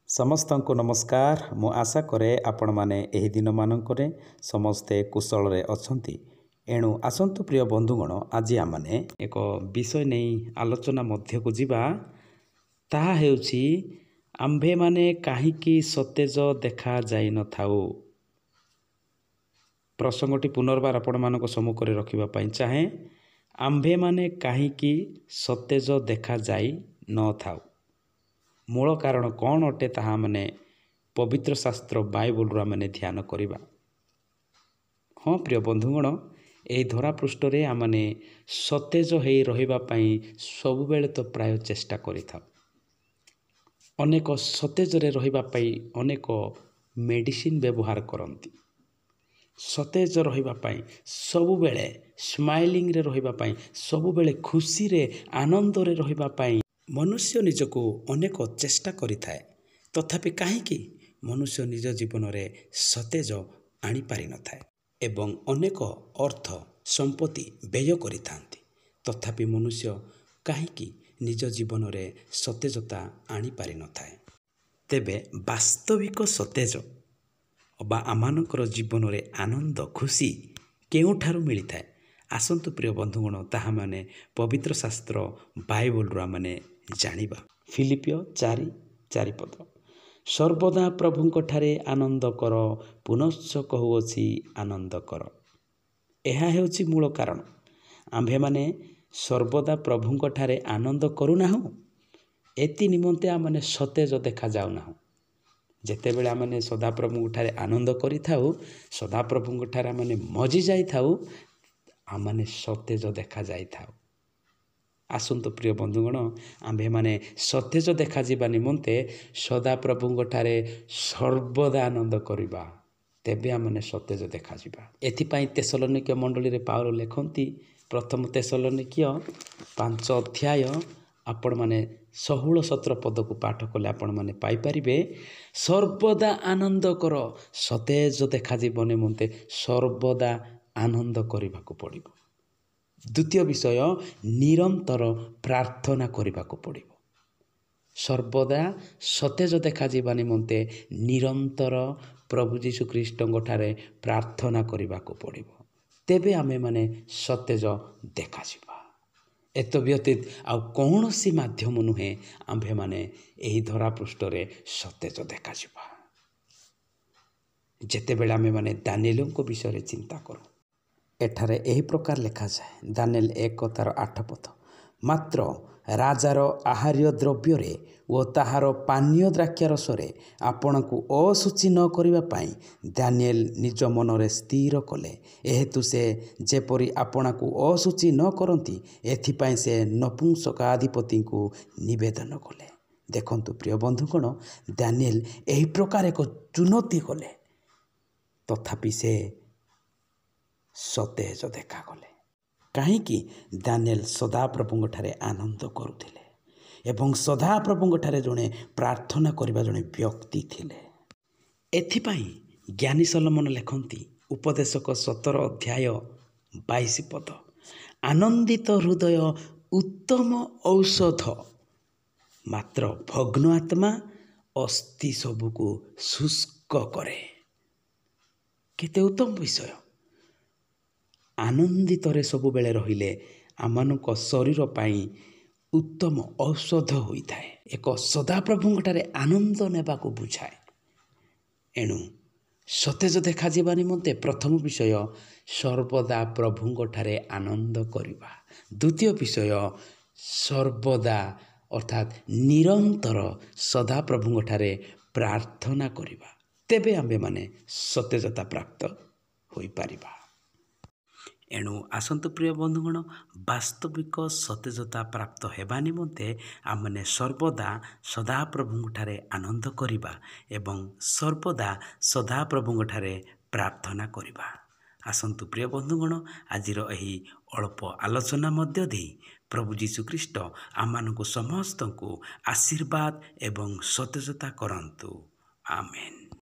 ସମସ୍ତଙ୍କୁ ନମସ୍କାର। ମୁଁ ଆଶା କରେ ଆପଣମାନେ ଏହି ଦିନମାନଙ୍କରେ ସମସ୍ତେ କୁଶଳରେ ଅଛନ୍ତି। ଏଣୁ ଆସନ୍ତୁ ପ୍ରିୟ ବନ୍ଧୁଗଣ, ଆଜି ଆମମାନେ ଏକ ବିଷୟ ନେଇ ଆଲୋଚନା ମଧ୍ୟକୁ ଯିବା। ତାହା ହେଉଛି ଆମ୍ଭେମାନେ କାହିଁକି ସତେଜ ଦେଖାଯାଇନଥାଉ। ପ୍ରସଙ୍ଗଟି ପୁନର୍ବାର ଆପଣମାନଙ୍କ ସମ୍ମୁଖରେ ରଖିବା ପାଇଁ ଚାହେଁ। ଆମ୍ଭେମାନେ କାହିଁକି ସତେଜ ଦେଖାଯାଇ ନଥାଉ। ମୂଳ କାରଣ କ'ଣ ଅଟେ ତାହା ମାନେ ପବିତ୍ର ଶାସ୍ତ୍ର ବାଇବଲରୁ ଆମେ ଧ୍ୟାନ କରିବା। ହଁ ପ୍ରିୟ ବନ୍ଧୁଗଣ, ଏହି ଧରାପୃଷ୍ଠରେ ଆମେ ସତେଜ ହୋଇ ରହିବା ପାଇଁ ସବୁବେଳେ ତ ପ୍ରାୟ ଚେଷ୍ଟା କରିଥାଉ। ଅନେକ ସତେଜରେ ରହିବା ପାଇଁ ଅନେକ ମେଡ଼ିସିନ ବ୍ୟବହାର କରନ୍ତି। ସତେଜ ରହିବା ପାଇଁ, ସବୁବେଳେ ସ୍ମାଇଲିଂରେ ରହିବା ପାଇଁ, ସବୁବେଳେ ଖୁସିରେ ଆନନ୍ଦରେ ରହିବା ପାଇଁ ମନୁଷ୍ୟ ନିଜକୁ ଅନେକ ଚେଷ୍ଟା କରିଥାଏ। ତଥାପି କାହିଁକି ମନୁଷ୍ୟ ନିଜ ଜୀବନରେ ସତେଜ ଆଣିପାରିନଥାଏ ଏବଂ ଅନେକ ଅର୍ଥ ସମ୍ପତ୍ତି ବ୍ୟୟ କରିଥାନ୍ତି। ତଥାପି ମନୁଷ୍ୟ କାହିଁକି ନିଜ ଜୀବନରେ ସତେଜତା ଆଣିପାରିନଥାଏ। ତେବେ ବାସ୍ତବିକ ସତେଜ ବା ଆମମାନଙ୍କର ଜୀବନରେ ଆନନ୍ଦ ଖୁସି କେଉଁଠାରୁ ମିଳିଥାଏ? ଆସନ୍ତୁ ପ୍ରିୟ ବନ୍ଧୁଗଣ, ତାହା ମାନେ ପବିତ୍ର ଶାସ୍ତ୍ର ବାଇବଲରୁ ଆମେ ଜାଣିବା। ଫିଲିପିଓ 4:4 ସର୍ବଦା ପ୍ରଭୁଙ୍କଠାରେ ଆନନ୍ଦ କର, ପୁନଶ୍ଚ କହୁଅଛି ଆନନ୍ଦ କର। ଏହା ହେଉଛି ମୂଳ କାରଣ। ଆମ୍ଭେମାନେ ସର୍ବଦା ପ୍ରଭୁଙ୍କଠାରେ ଆନନ୍ଦ କରୁନାହୁଁ, ଏଥି ନିମନ୍ତେ ଆମେ ସତେଜ ଦେଖାଯାଉନାହୁଁ। ଯେତେବେଳେ ଆମେ ସଦାପ୍ରଭୁଙ୍କଠାରେ ଆନନ୍ଦ କରିଥାଉ, ସଦାପ୍ରଭୁଙ୍କଠାରେ ଆମେ ମଜି ଯାଇଥାଉ, ଆମେ ସତେଜ ଦେଖାଯାଇଥାଉ। ଆସନ୍ତୁ ପ୍ରିୟ ବନ୍ଧୁଗଣ, ଆମ୍ଭେମାନେ ସତେଜ ଦେଖାଯିବା ନିମନ୍ତେ ସଦାପ୍ରଭୁଙ୍କଠାରେ ସର୍ବଦା ଆନନ୍ଦ କରିବା। ତେବେ ଆମେ ସତେଜ ଦେଖାଯିବା। ଏଥିପାଇଁ ତେସଲୋନିକ୍ୟ ମଣ୍ଡଳୀରେ ପାଉଲ ଲେଖନ୍ତି, ପ୍ରଥମ ତେସଲୋନିକ୍ୟ 5 ଆପଣମାନେ 16-17 ପଦକୁ ପାଠ କଲେ ଆପଣମାନେ ପାଇପାରିବେ। ସର୍ବଦା ଆନନ୍ଦ କର। ସତେଜ ଦେଖାଯିବ ନିମନ୍ତେ ସର୍ବଦା ଆନନ୍ଦ କରିବାକୁ ପଡ଼ିବ। ଦ୍ୱିତୀୟ ବିଷୟ, ନିରନ୍ତର ପ୍ରାର୍ଥନା କରିବାକୁ ପଡ଼ିବ। ସର୍ବଦା ସତେଜ ଦେଖାଯିବା ନିମନ୍ତେ ନିରନ୍ତର ପ୍ରଭୁ ଯୀଶୁଖ୍ରୀଷ୍ଟଙ୍କଠାରେ ପ୍ରାର୍ଥନା କରିବାକୁ ପଡ଼ିବ। ତେବେ ଆମେମାନେ ସତେଜ ଦେଖାଯିବା। ଏତବ୍ୟତୀତ ଆଉ କୌଣସି ମାଧ୍ୟମ ନୁହେଁ ଆମ୍ଭେମାନେ ଏହି ଧରାପୃଷ୍ଠରେ ସତେଜ ଦେଖାଯିବା। ଯେତେବେଳେ ଆମେମାନେ ଦାନିଏଲଙ୍କ ବିଷୟରେ ଚିନ୍ତା କରୁ, ଏଠାରେ ଏହି ପ୍ରକାର ଲେଖାଯାଏ। ଦାନିଏଲ 1:8 ମାତ୍ର ରାଜାର ଆହାର୍ୟ ଦ୍ରବ୍ୟରେ ଓ ତାହାର ପାନୀୟ ଦ୍ରାକ୍ଷାରସରେ ଆପଣଙ୍କୁ ଅଶୁଚି ନ କରିବା ପାଇଁ ଦାନିଏଲ ନିଜ ମନରେ ସ୍ଥିର କଲେ। ଏହେତୁ ସେ ଯେପରି ଆପଣଙ୍କୁ ଅଶୁଚି ନ କରନ୍ତି, ଏଥିପାଇଁ ସେ ନପୁଂସକାଧିପତିଙ୍କୁ ନିବେଦନ କଲେ। ଦେଖନ୍ତୁ ପ୍ରିୟ ବନ୍ଧୁଗଣ, ଦାନିଏଲ ଏହି ପ୍ରକାର ଏକ ଚୁନୌତି କଲେ, ତଥାପି ସେ ସତେଜ ଦେଖାଗଲେ। କାହିଁକି? ଦାନିଏଲ ସଦାପ୍ରଭୁଙ୍କଠାରେ ଆନନ୍ଦ କରୁଥିଲେ ଏବଂ ସଦାପ୍ରଭୁଙ୍କଠାରେ ଜଣେ ପ୍ରାର୍ଥନା କରିବା ଜଣେ ବ୍ୟକ୍ତି ଥିଲେ। ଏଥିପାଇଁ ଜ୍ଞାନୀ ସଲୋମନ ଲେଖନ୍ତି, ଉପଦେଶକ 17:22 ଆନନ୍ଦିତ ହୃଦୟ ଉତ୍ତମ ଔଷଧ, ମାତ୍ର ଭଗ୍ନ ଆତ୍ମା ଅସ୍ଥି ସବୁକୁ ଶୁଷ୍କ କରେ। କେତେ ଉତ୍ତମ ବିଷୟ! ଆନନ୍ଦିତରେ ସବୁବେଳେ ରହିଲେ ଆମମାନଙ୍କ ଶରୀର ପାଇଁ ଉତ୍ତମ ଔଷଧ ହୋଇଥାଏ। ଏକ ସଦାପ୍ରଭୁଙ୍କଠାରେ ଆନନ୍ଦ ନେବାକୁ ବୁଝାଏ। ଏଣୁ ସତେଜ ଦେଖାଯିବା ନିମନ୍ତେ ପ୍ରଥମ ବିଷୟ, ସର୍ବଦା ପ୍ରଭୁଙ୍କଠାରେ ଆନନ୍ଦ କରିବା। ଦ୍ୱିତୀୟ ବିଷୟ, ସର୍ବଦା ଅର୍ଥାତ୍ ନିରନ୍ତର ସଦାପ୍ରଭୁଙ୍କଠାରେ ପ୍ରାର୍ଥନା କରିବା। ତେବେ ଆମ୍ଭେମାନେ ସତେଜତା ପ୍ରାପ୍ତ ହୋଇପାରିବା। ଏଣୁ ଆସନ୍ତୁ ପ୍ରିୟ ବନ୍ଧୁଗଣ, ବାସ୍ତବିକ ସତେଜତା ପ୍ରାପ୍ତ ହେବା ନିମନ୍ତେ ଆମେ ସର୍ବଦା ସଦାପ୍ରଭୁଙ୍କଠାରେ ଆନନ୍ଦ କରିବା ଏବଂ ସର୍ବଦା ସଦାପ୍ରଭୁଙ୍କଠାରେ ପ୍ରାର୍ଥନା କରିବା। ଆସନ୍ତୁ ପ୍ରିୟ ବନ୍ଧୁଗଣ, ଆଜିର ଏହି ଅଳ୍ପ ଆଲୋଚନା ମଧ୍ୟ ଦେଇ ପ୍ରଭୁ ଯୀଶୁଖ୍ରୀଷ୍ଟ ଆମମାନଙ୍କୁ ସମସ୍ତଙ୍କୁ ଆଶୀର୍ବାଦ ଏବଂ ସତେଜତା କରନ୍ତୁ। ଆମେନ୍।